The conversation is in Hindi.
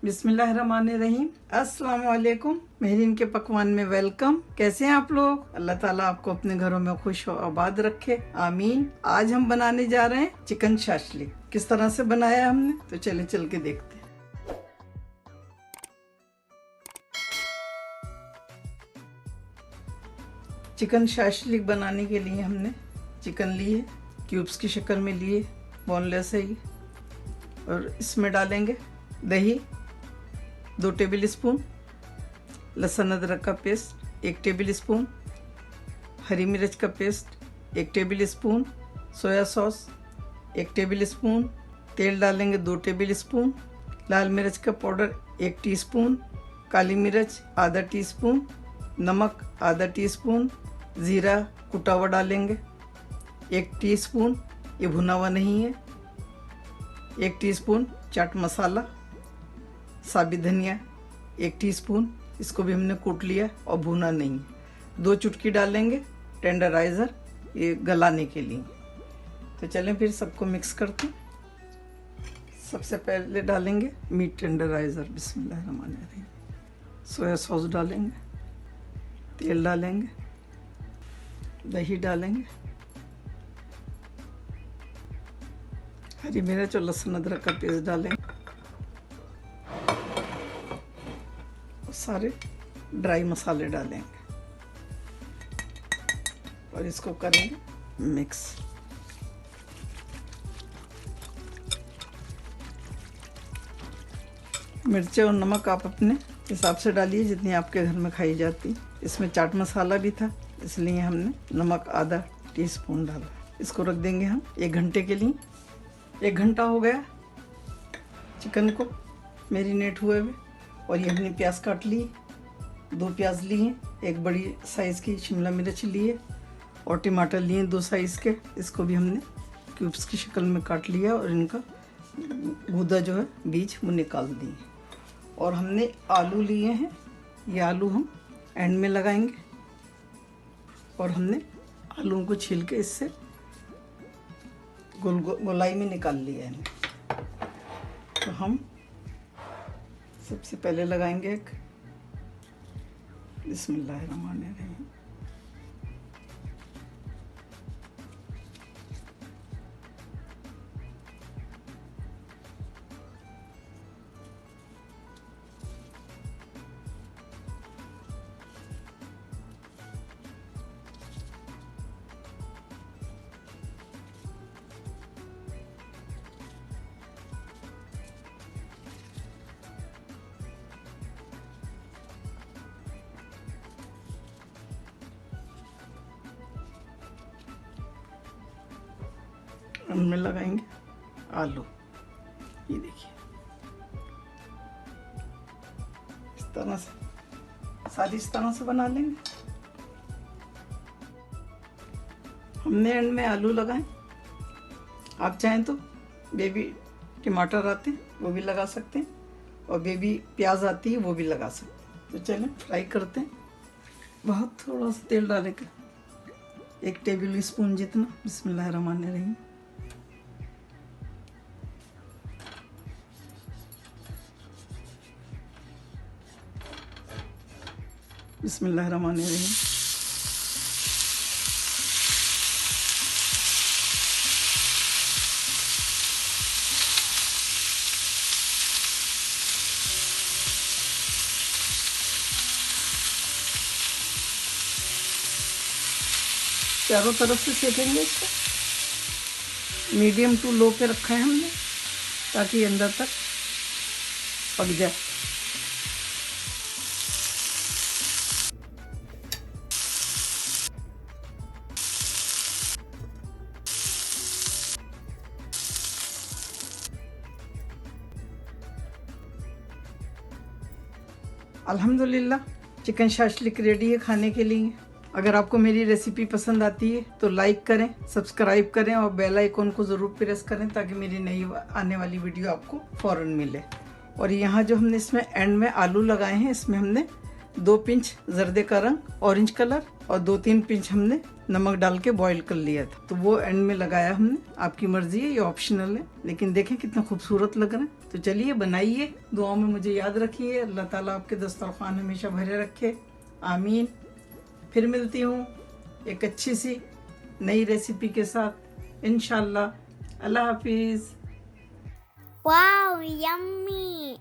बिस्मिल्लाहिर्रहमानिर्रहीम। अस्सलाम वालेकुम। मेहरीन के पकवान में वेलकम। कैसे हैं आप लोग? अल्लाह ताला आपको अपने घरों में खुश और आबाद रखे, आमीन। आज हम बनाने जा रहे हैं चिकन शाशलिक। किस तरह से बनाया है हमने, तो चले चल के देखते हैं। चिकन शाशलिक बनाने के लिए हमने चिकन लिए, क्यूब्स की शक्ल में लिए, बोनलेस है ये। और इसमें डालेंगे दही 2 टेबल स्पून, लहसुन अदरक का पेस्ट 1 टेबल स्पून, हरी मिर्च का paste 1 table spoon, soya sauce 1 table spoon, तेल डालेंगे 2 टेबल स्पून, लाल मिर्च का पाउडर 1 टीस्पून, काली मिर्च आधा टीस्पून, नमक आधा टीस्पून, ज़ीरा कुटा हुआ डालेंगे 1 टीस्पून, ये भुना हुआ नहीं है, 1 टीस्पून चाट मसाला, साबित धनिया 1 टीस्पून, इसको भी हमने कूट लिया और भुना नहीं है। 2 चुटकी डालेंगे टेंडराइज़र, ये गलाने के लिए। तो चलें फिर सबको मिक्स करते हैं। सबसे पहले डालेंगे मीट टेंडराइज़र, बिस्मिल्लाहिर्रहमानिर्रहीम। सोया सॉस डालेंगे, तेल डालेंगे, दही डालेंगे, हरी मिर्च और लहसुन अदरक का पेस्ट डालेंगे और सारे ड्राई मसाले डालेंगे और इसको करेंगे मिक्स। मिर्चें और नमक आप अपने हिसाब से डालिए जितनी आपके घर में खाई जाती। इसमें चाट मसाला भी था, इसलिए हमने नमक आधा टीस्पून डाला। इसको रख देंगे हम 1 घंटे के लिए। 1 घंटा हो गया चिकन को मैरिनेट हुए हुए। और ये हमने प्याज काट लिए, 2 प्याज लिए, 1 बड़ी साइज़ की शिमला मिर्च लिए और टमाटर लिए 2 साइज़ के। इसको भी हमने क्यूब्स की शक्ल में काट लिया और इनका गूदा जो है बीज वो निकाल दिए। और हमने आलू लिए हैं, ये आलू हम एंड में लगाएंगे। और हमने आलूओं को छील के इससे गोलाई में निकाल लिया है। तो हम सबसे पहले लगाएंगे एक, बिस्मिल्लाहिर्रहमानिर्रहीम। उनमें लगाएंगे आलू, ये देखिए इस तरह से सारी इस तरह से बना लेंगे। हमने एंड में आलू लगाए। आप चाहें तो बेबी टमाटर आते हैं वो भी लगा सकते हैं और बेबी प्याज आती है वो भी लगा सकते हैं। तो चलें फ्राई करते हैं। बहुत थोड़ा सा तेल डालेंगे, 1 टेबल स्पून जितना, बिस्मिल्लाहिर्रहमानिर्रहीम। बिस्मिल्लाहिर्रहमानिर्रहीम। चारों तरफ से सेकेंगे इसको। मीडियम टू लो पे रखा है हमने ताकि अंदर तक पक जाए। अल्हम्दुलिल्लाह चिकन शाशलिक रेडी है खाने के लिए। अगर आपको मेरी रेसिपी पसंद आती है तो लाइक करें, सब्सक्राइब करें और बेल आइकन को ज़रूर प्रेस करें ताकि मेरी नई आने वाली वीडियो आपको फ़ौरन मिले। और यहाँ जो हमने इसमें एंड में आलू लगाए हैं, इसमें हमने 2 पिंच जर्दे का रंग ऑरेंज कलर और 2-3 पिंच हमने नमक डाल के बॉईल कर लिया था, तो वो एंड में लगाया हमने। आपकी मर्जी है, ये ऑप्शनल है, लेकिन देखें कितना खूबसूरत लग रहा है। तो चलिए बनाइए, दुआओं में मुझे याद रखिए। अल्लाह ताला आपके दस्तरखान हमेशा भरे रखे, आमीन। फिर मिलती हूँ एक अच्छी सी नई रेसिपी के साथ इंशाल्लाह। अल्लाह हाफिज़। Wow, yummy!